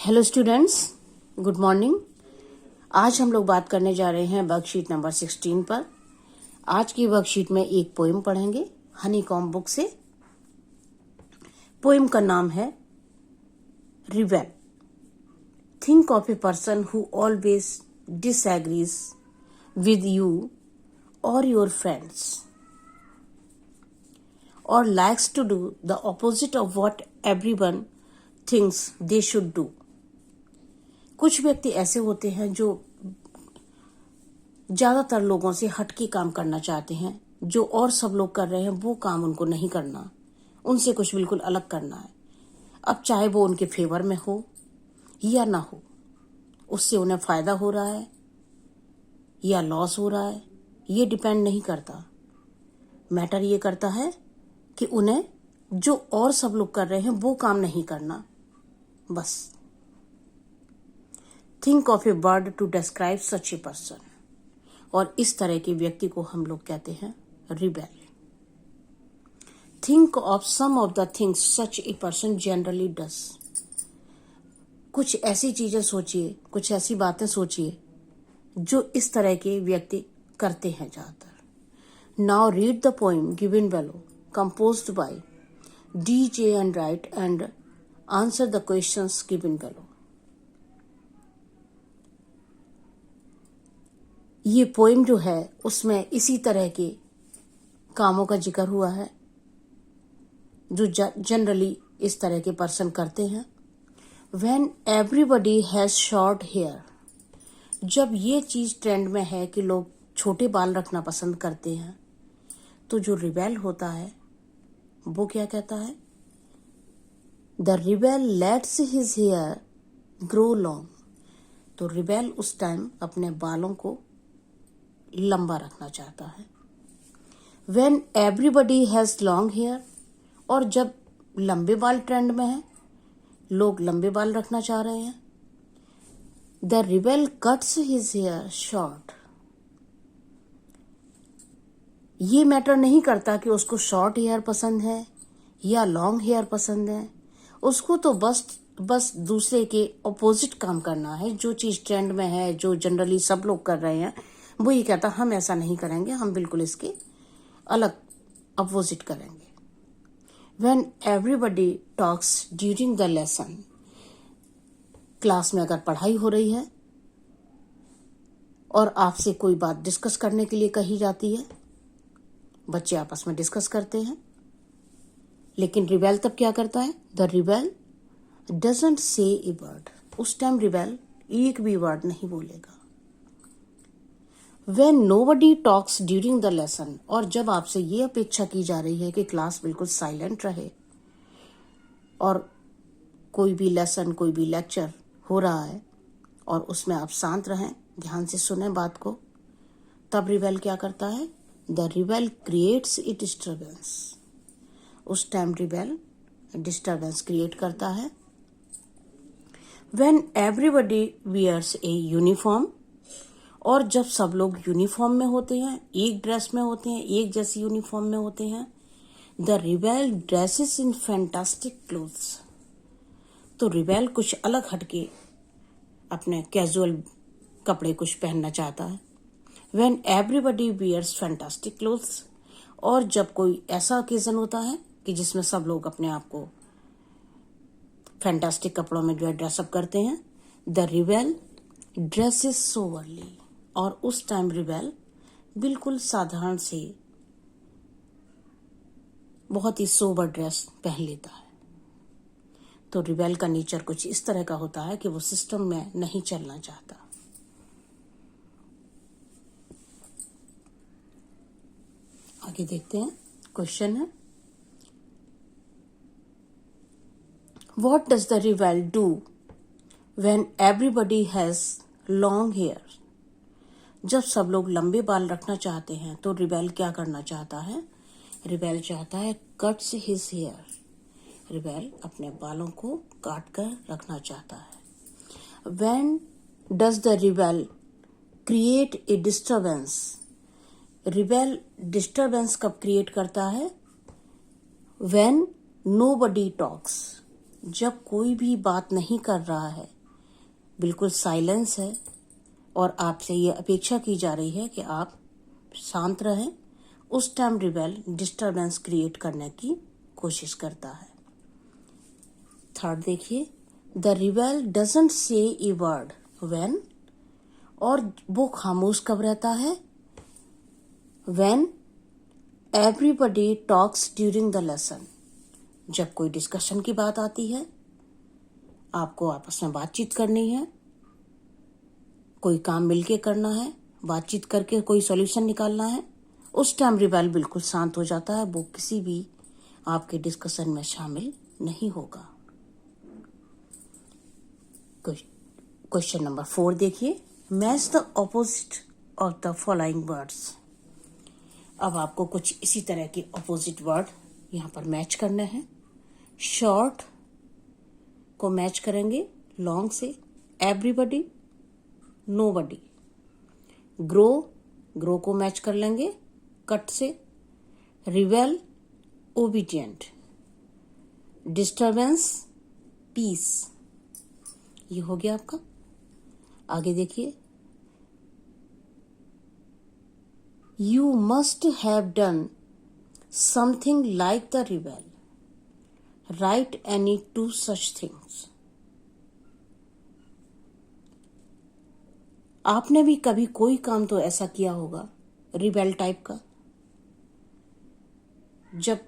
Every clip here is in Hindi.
Hello students, good morning. आज हम लोग बात करने जा रहे हैं वर्कशीट नंबर 16 पर। आज की वर्कशीट में एक पोएम पढ़ेंगे हनीकॉम्ब बुक से। पोएम का नाम है rebel. Think of a person who always disagrees with you or your friends, or likes to do the opposite of what everyone thinks they should do. कुछ व्यक्ति ऐसे होते हैं जो ज्यादातर लोगों से हटके काम करना चाहते हैं। जो और सब लोग कर रहे हैं वो काम उनको नहीं करना, उनसे कुछ बिल्कुल अलग करना है। अब चाहे वो उनके फेवर में हो या ना हो, उससे उन्हें फायदा हो रहा है या लॉस हो रहा है, ये डिपेंड नहीं करता। मैटर ये करता है कि उन्हें जो और सब लोग कर रहे हैं वो काम नहीं करना, बस। Think of a word to describe such a person, और इस तरह के व्यक्ति को हम लोग कहते हैं rebel. Think of some of the things such a person generally does. कुछ ऐसी चीजें सोचिए, कुछ ऐसी बातें सोचिए जो इस तरह के व्यक्ति करते हैं ज्यादातर। Now read the poem given below, composed by D.J. Enright, and answer the questions given below. ये पोएम जो है उसमें इसी तरह के कामों का जिक्र हुआ है जो जनरली इस तरह के पर्सन करते हैं। When everybody has short hair, जब ये चीज ट्रेंड में है कि लोग छोटे बाल रखना पसंद करते हैं, तो जो रिबेल होता है वो क्या कहता है? The rebel lets his hair grow long. तो रिबेल उस टाइम अपने बालों को लंबा रखना चाहता है। When everybody has long hair, और जब लंबे बाल ट्रेंड में है, लोग लंबे बाल रखना चाह रहे हैं, the rebel cuts his hair short. ये मैटर नहीं करता कि उसको शॉर्ट हेयर पसंद है या लॉन्ग हेयर पसंद है। उसको तो बस दूसरे के ऑपोजिट काम करना है। जो चीज ट्रेंड में है, जो जनरली सब लोग कर रहे हैं, वो ये कहता हम ऐसा नहीं करेंगे, हम बिल्कुल इसके अलग अपोजिट करेंगे। When everybody talks during the lesson, class में अगर पढ़ाई हो रही है और आपसे कोई बात डिस्कस करने के लिए कही जाती है, बच्चे आपस में डिस्कस करते हैं, लेकिन रिबेल तब क्या करता है? The rebel doesn't say a word. उस टाइम रिबेल एक भी वर्ड नहीं बोलेगा। When nobody talks during the lesson, और जब आपसे ये अपेक्षा की जा रही है कि क्लास बिल्कुल साइलेंट रहे और कोई भी लेसन, कोई भी लेक्चर हो रहा है और उसमें आप शांत रहें, ध्यान से सुने बात को, तब रिबेल क्या करता है? The rebel creates a disturbance. उस टाइम रिबेल डिस्टर्बेंस क्रिएट करता है। When everybody wears a uniform, और जब सब लोग यूनिफॉर्म में होते हैं, एक ड्रेस में होते हैं, एक जैसी यूनिफॉर्म में होते हैं, the rebel dresses in fantastic clothes. तो रिबेल कुछ अलग हटके अपने कैजुअल कपड़े कुछ पहनना चाहता है। When everybody wears fantastic clothes, और जब कोई ऐसा ओकेजन होता है कि जिसमें सब लोग अपने आप को फैंटास्टिक कपड़ों में जो है ड्रेसअप करते हैं, द रिबेल ड्रेसेस सोवरली, और उस टाइम रिबेल बिल्कुल साधारण से बहुत ही सोबर ड्रेस पहन लेता है। तो रिबेल का नेचर कुछ इस तरह का होता है कि वो सिस्टम में नहीं चलना चाहता। आगे देखते हैं। क्वेश्चन है, what does the rebel do when everybody has long hair? जब सब लोग लंबे बाल रखना चाहते हैं तो रिबेल क्या करना चाहता है? रिबेल चाहता है कट्स हिज हेयर। रिबेल अपने बालों को काट कर रखना चाहता है। When does the rebel create a disturbance? Rebel disturbance कब क्रिएट करता है? व्हेन नोबडी टॉक्स, जब कोई भी बात नहीं कर रहा है, बिल्कुल साइलेंस है और आपसे ये अपेक्षा की जा रही है कि आप शांत रहें, उस टाइम रिबेल डिस्टरबेंस क्रिएट करने की कोशिश करता है। थर्ड देखिए, the rebel doesn't say a word when, और वो खामोश कब रहता है? When everybody talks during the lesson, जब कोई डिस्कशन की बात आती है, आपको आपस में बातचीत करनी है, कोई काम मिलके करना है, बातचीत करके कोई सॉल्यूशन निकालना है, उस टाइम रिबेल बिल्कुल शांत हो जाता है, वो किसी भी आपके डिस्कशन में शामिल नहीं होगा। क्वेश्चन नंबर 4 देखिए, match the opposite of the following words. अब आपको कुछ इसी तरह के ऑपोजिट वर्ड यहाँ पर मैच करने हैं। शॉर्ट को मैच करेंगे लॉन्ग से, एवरीबडी नोबडी। ग्रो को मैच कर लेंगे कट से, रिबेल ओबीडियंट, डिस्टरबेंस पीस। ये हो गया आपका। आगे देखिए, you must have done something like the rebel, right any two such things. आपने भी कभी कोई काम तो ऐसा किया होगा रिबेल टाइप का, जब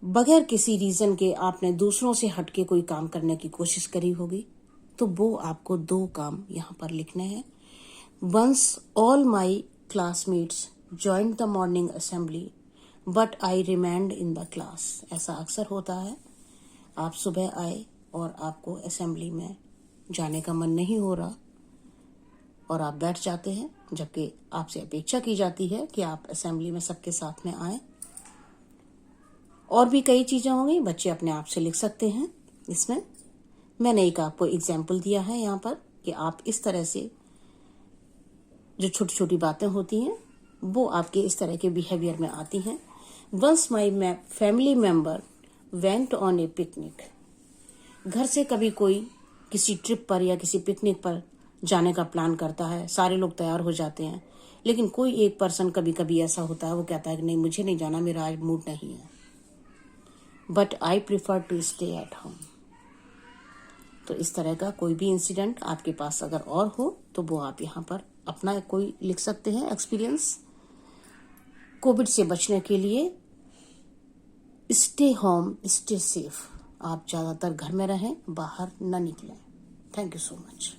बगैर किसी रीजन के आपने दूसरों से हटके कोई काम करने की कोशिश करी होगी, तो वो आपको 2 काम यहाँ पर लिखने हैं। Once all my classmates joined the morning assembly but I remained in the class. ऐसा अक्सर होता है, आप सुबह आए और आपको असेंबली में जाने का मन नहीं हो रहा और आप बैठ जाते हैं, जबकि आपसे अपेक्षा की जाती है कि आप असेंबली में सबके साथ में आए। और भी कई चीजें होंगी, बच्चे अपने आप से लिख सकते हैं। इसमें मैंने एक आपको एग्जाम्पल दिया है यहाँ पर कि आप इस तरह से जो छोटी छोटी बातें होती हैं वो आपके इस तरह के बिहेवियर में आती हैं। Once my family member went on a picnic. घर से कभी कोई किसी ट्रिप पर या किसी पिकनिक पर जाने का प्लान करता है, सारे लोग तैयार हो जाते हैं, लेकिन कोई एक पर्सन कभी कभी ऐसा होता है, वो कहता है कि नहीं, मुझे नहीं जाना, मेरा आज मूड नहीं है, but I prefer to stay at home. तो इस तरह का कोई भी इंसिडेंट आपके पास अगर और हो तो वो आप यहाँ पर अपना कोई लिख सकते हैं एक्सपीरियंस। कोविड से बचने के लिए स्टे होम, स्टे सेफ। आप ज़्यादातर घर में रहें, बाहर न निकलें। Thank you so much.